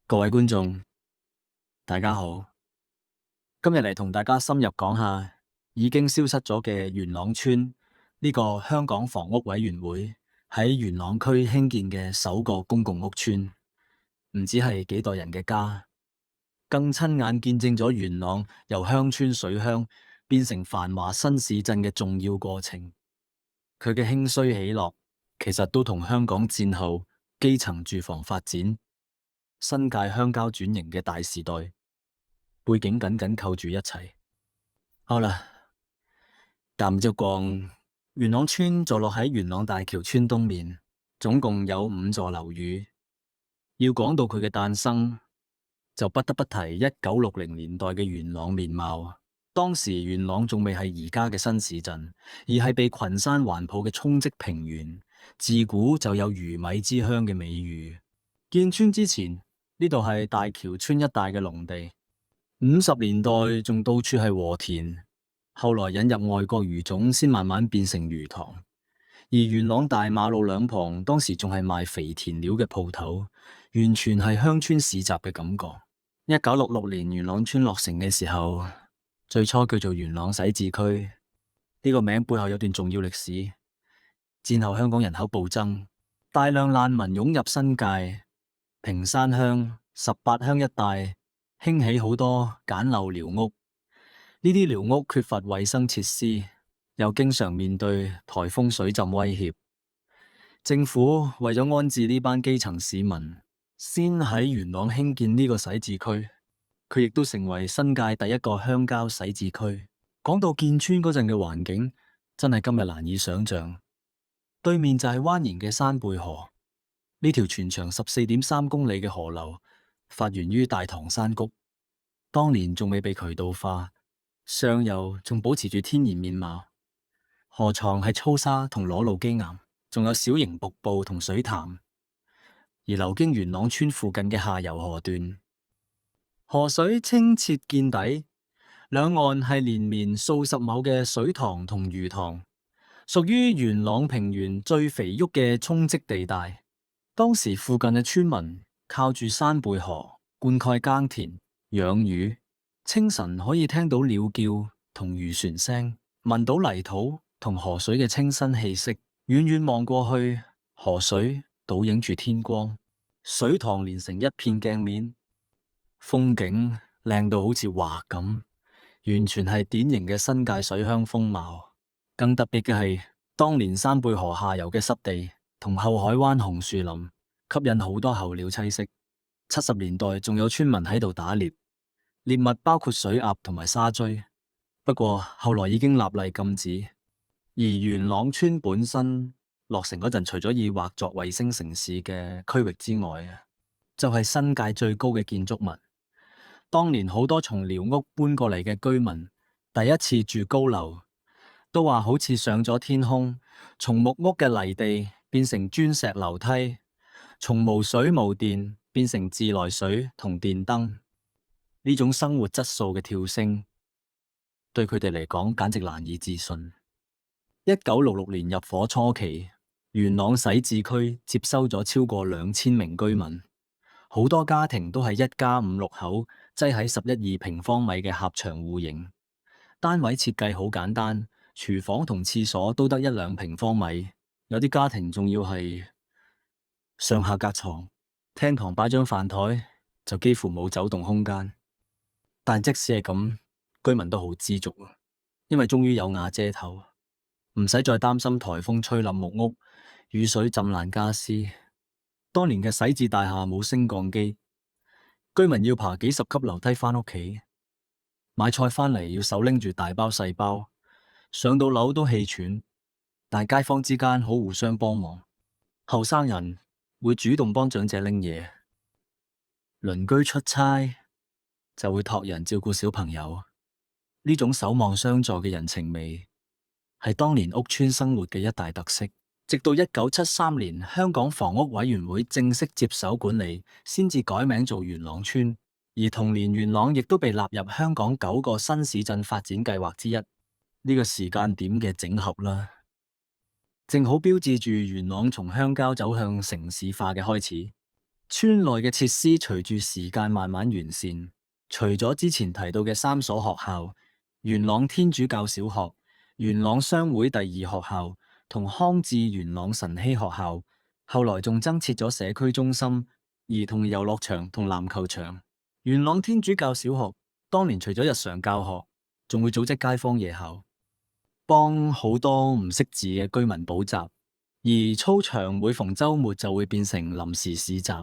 各位觀眾，大家好。今日嚟同大家深入講下已經消失咗嘅元朗村呢個香港房屋委員會喺元朗區興建嘅首個公共屋邨，唔止係幾代人嘅家，更親眼見證咗元朗由鄉村水鄉變成繁華新市鎮嘅重要過程。佢嘅興衰起落，其實都同香港戰後基層住房發展、新界鄉郊轉型嘅大時代背景緊緊扣住一齊。好啦，咁就講元朗村坐落喺元朗大橋村東面，總共有5座樓宇。要講到佢嘅誕生，就不得不提1960年代嘅元朗面貌。當時元朗仲未係而家嘅新市鎮，而係被群山環抱嘅沖積平原，自古就有魚米之鄉嘅美譽。建村之前，呢度係大橋村一帶嘅農地，50年代仲到處係禾田，後來引入外國魚種，先慢慢變成魚塘。而元朗大馬路兩旁，當時仲係賣肥田料嘅鋪頭，完全係鄉村市集嘅感覺。1966年元朗村落成嘅時候，最初叫做元朗洗字區，呢個名背後有段重要歷史。戰後香港人口暴增，大量難民湧入新界，屏山鄉、18鄉一帶興起好多簡陋寮屋。呢啲寮屋缺乏衛生設施，又經常面對颱風水浸威脅。政府為咗安置呢班基層市民，先喺元朗興建呢個洗字區。佢亦都成為新界第一個鄉郊洗字區。講到建村嗰陣嘅環境，真係今日難以想象。對面就係蜿蜒嘅山貝河，呢條全長14.3公里嘅河流發源於大棠山谷，當年仲未被渠道化，上游仲保持住天然面貌。河床係粗沙同裸露基岩，仲有小型瀑布同水潭。而流經元朗村附近嘅下游河段，河水清澈見底，兩岸係連綿數十畝嘅水塘同魚塘，屬於元朗平原最肥沃嘅沖積地帶。當時附近嘅村民靠住山貝河灌溉耕田、養魚，清晨可以聽到鳥叫同漁船聲，聞到泥土同河水嘅清新氣息。遠遠望過去，河水倒映住天光，水塘連成一片鏡面。風景靚到好似畫咁，完全係典型嘅新界水鄉風貌。更特別嘅係，當年山貝河下游嘅濕地同後海灣紅樹林，吸引好多候鳥棲息。70年代仲有村民喺度打獵，獵物包括水鴨同埋沙錐。不過後來已經立例禁止。而元朗村本身落成嗰陣，除咗以劃作衛星城市嘅區域之外，就係新界最高嘅建築物。當年好多從寮屋搬過嚟嘅居民，第一次住高樓，都話好似上咗天空，從木屋嘅泥地變成磚石樓梯，從無水無電變成自來水同電燈。呢種生活質素嘅跳升，對佢哋嚟講簡直難以置信。1966年入伙初期，元朗洗字區接收咗超過2000名居民。好多家庭都係一家5、6口擠喺11、2平方米嘅狹長戶型，單位設計好簡單，廚房同廁所都得1、2平方米，有啲家庭仲要係上下隔床，廳堂擺張飯台就幾乎冇走動空間。但即使係咁，居民都好知足，因為終於有瓦遮頭，唔使再擔心颱風吹冧木屋、雨水浸爛家私。當年嘅洗字大廈冇升降機，居民要爬幾10級樓梯返屋企。買菜返嚟要手拎住大包細包，上到樓都氣喘。但街坊之間好互相幫忙，後生人會主動幫長者拎嘢，鄰居出差就會託人照顧小朋友。呢種守望相助嘅人情味，係當年屋村生活嘅一大特色。直到1973年，香港房屋委員會正式接手管理，先至改名做元朗村。而同年，元朗亦都被納入香港9個新市鎮發展計劃之一。呢個時間點嘅整合啦，正好標誌住元朗從鄉郊走向城市化嘅開始。村內嘅設施隨住時間慢慢完善，除咗之前提到嘅3所學校，元朗天主教小學、元朗商會第二學校同康智元朗晨曦學校，後來仲增設咗社區中心、兒童遊樂場同籃球場。元朗天主教小學當年除咗日常教學，仲會組織街坊夜校，幫好多唔識字嘅居民補習，而操場每逢週末就會變成臨時市集。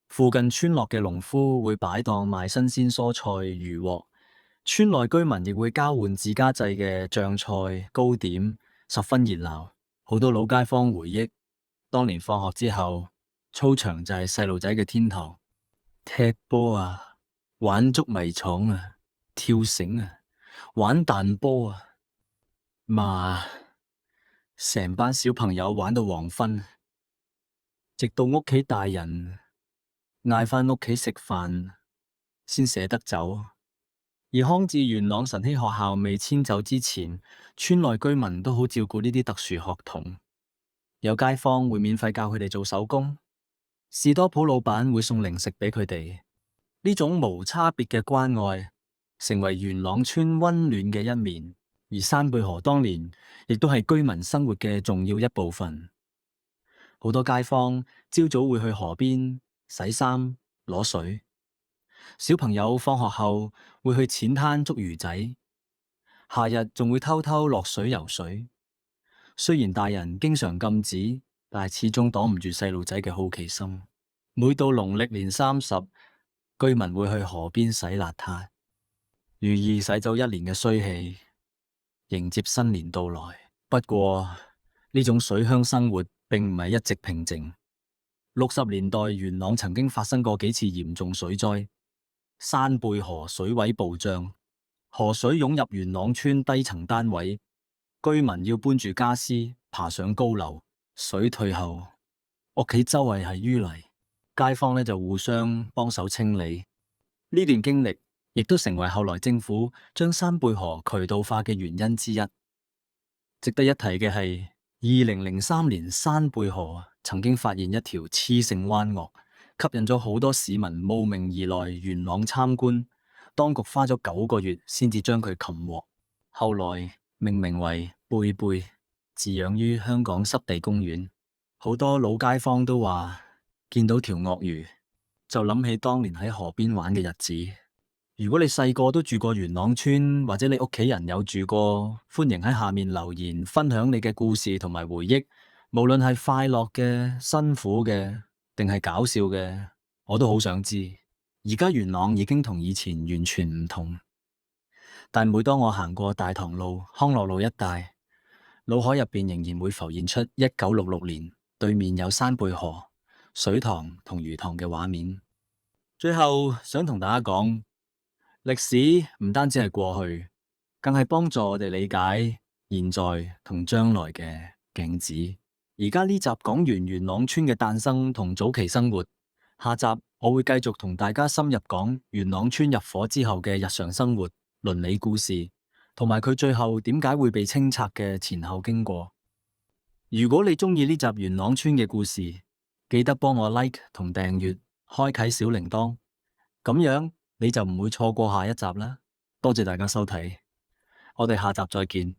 附近村落嘅農夫會擺檔賣新鮮蔬菜、魚獲，村內居民亦會交換自家製嘅醬菜、糕點，十分熱鬧。好多老街坊回憶，當年放學之後，操場就係細路仔嘅天堂，踢波啊，玩捉迷藏啊，跳繩啊，玩彈波啊，成班小朋友玩到黃昏，直到屋企大人嗌返屋企食飯，先捨得走。而康智元朗晨曦學校未遷走之前，村內居民都好照顧呢啲特殊學童，有街坊會免費教佢哋做手工，士多鋪老闆會送零食俾佢哋。呢種無差別嘅關愛，成為元朗村溫暖嘅一面。而山貝河當年亦都係居民生活嘅重要一部分。好多街坊朝早會去河邊洗衫攞水，小朋友放學後會去淺灘捉魚仔，夏日仲會偷偷落水游水。雖然大人經常禁止，但係始終擋唔住細路仔嘅好奇心。每到農曆年30，居民會去河邊洗邋遢，寓意洗走一年嘅衰氣，迎接新年到來。不過呢種水鄉生活並唔係一直平靜。60年代元朗曾經發生過幾次嚴重水災，山貝河水位暴漲，河水湧入元朗村低層單位，居民要搬住家私爬上高樓。水退後，屋企周圍係淤泥，街坊呢就互相幫手清理。呢段經歷亦都成為後來政府將山貝河渠道化嘅原因之一。值得一提嘅係，2003年山貝河曾經發現一條雌性灣鱷，吸引咗好多市民慕名而來元朗參觀。當局花咗9個月先至將佢擒獲，後來命名為貝貝，飼養於香港濕地公園。好多老街坊都話見到條鱷魚就諗起當年喺河邊玩嘅日子。如果你細個都住過元朗村，或者你屋企人有住過，歡迎喺下面留言分享你嘅故事同埋回憶，無論係快樂嘅、辛苦嘅定係搞笑嘅，我都好想知。而家元朗已經同以前完全唔同，但每當我行過大棠路、康樂路一帶，腦海入邊仍然會浮現出1966年對面有山貝河、水塘同魚塘嘅畫面。最後想同大家講，歷史唔單止係過去，更係幫助我哋理解現在同將來嘅鏡子。而家呢集講完元朗村嘅誕生同早期生活，下集我會繼續同大家深入講元朗村入伙之後嘅日常生活、倫理故事，同埋佢最後點解會被清拆嘅前後經過。如果你鍾意呢集元朗村嘅故事，記得幫我 like 同訂閱，開啟小鈴鐺，咁樣你就唔會錯過下一集啦。多謝大家收睇，我哋下集再見。